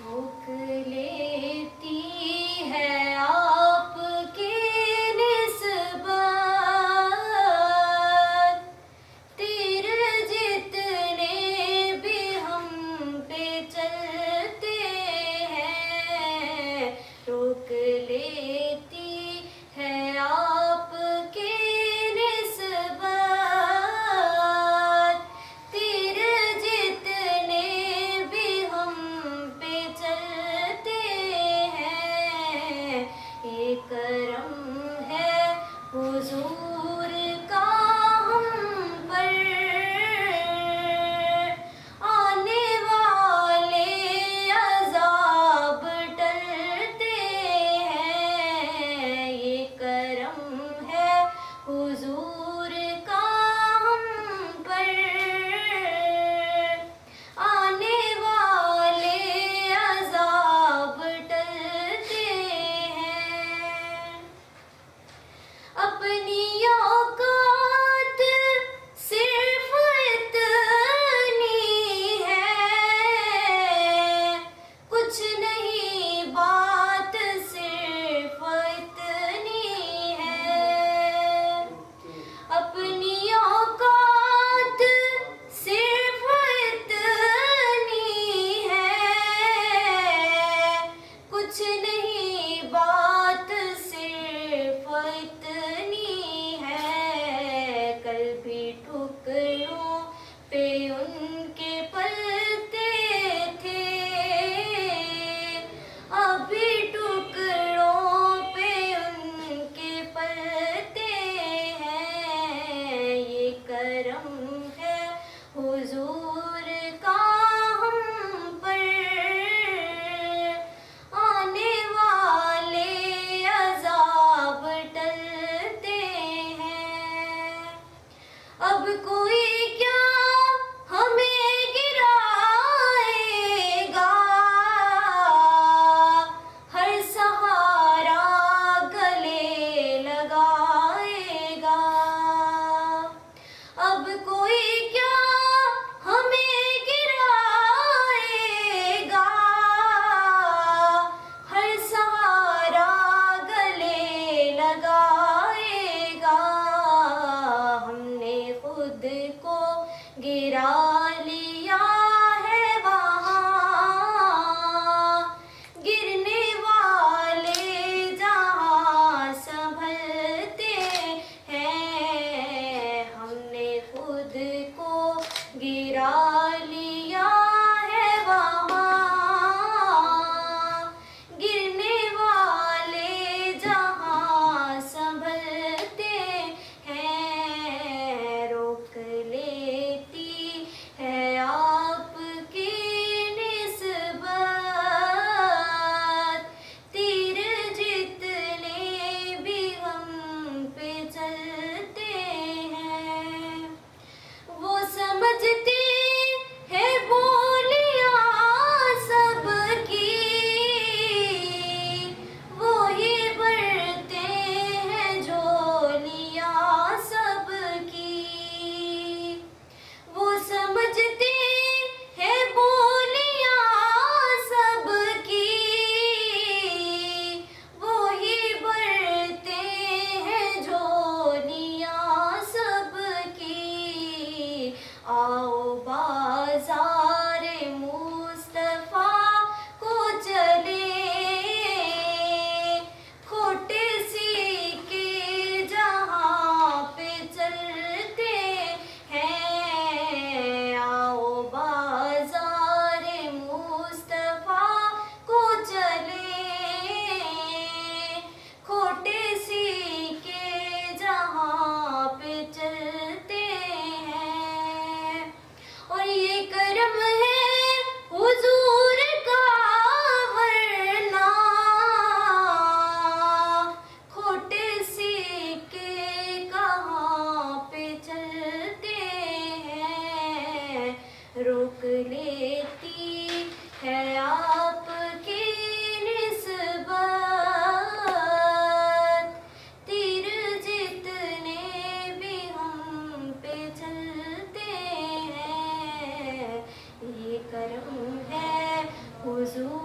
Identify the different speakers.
Speaker 1: रोक लेती है आपकी निस्बत, तीर जितने भी हम पे चलते हैं। रोक लेती है आपकी निस्बत, तीर जितने भी हम पे चलते हैं। ये करम है हुजूर का हम पर, आने वाले अज़ाब टलते हैं। ये करम है हुजूर का हम पर, आने वाले अज़ाब टलते हैं। अपनी औकात सिर्फ इतनी है, कुछ नहीं बात सिर्फ इतनी है। अपनी औकात सिर्फ इतनी है, कुछ नहीं बात सिर्फ इतनी है। कल भी टुकड़ों पे उनके पलते थे, अभी टुकड़ों पे उनके पलते हैं। ये करम है हुजूर का हम पर, आने वाले अज़ाब टलते हैं। अब कोई क्या हमें गिराएगा, हर सहारा गले लगाएगा। अब कोई क्या हमें गिराएगा, हर सहारा गले लगाएगा। हमने खुद को गिरा लिया है वहाँ, गिरने वाले जहाँ संभलते हैं। हमने खुद को गिरा लिया है वहाँ, गिरने वाले जहाँ संभलते हैं। रोक लेती है आपकी निस्बत, तीर जितने भी हम पे चलते हैं। वो समझती है बोलियां सबकी, वो ही भरते हैं झोलियां सबकी। वो समझती है बोलियां सबकी, वो ही भरते हैं झोलियां सबकी। आओ बाज़ार मुस्तफ़ा को चले, खोटे सीके जहाँ पे चलते हैं। आओ बाज़ार मुस्तफ़ा को चले, खोटे सीके जहाँ पे चलते हैं। और ये करम है हुजूर का, वरना खोटे सिक्के कहाँ पे चलते हैं। रोक लेती है आपकी निस्बत, तीर जितने भी हम पे चलते हैं। ये करम है हुजूर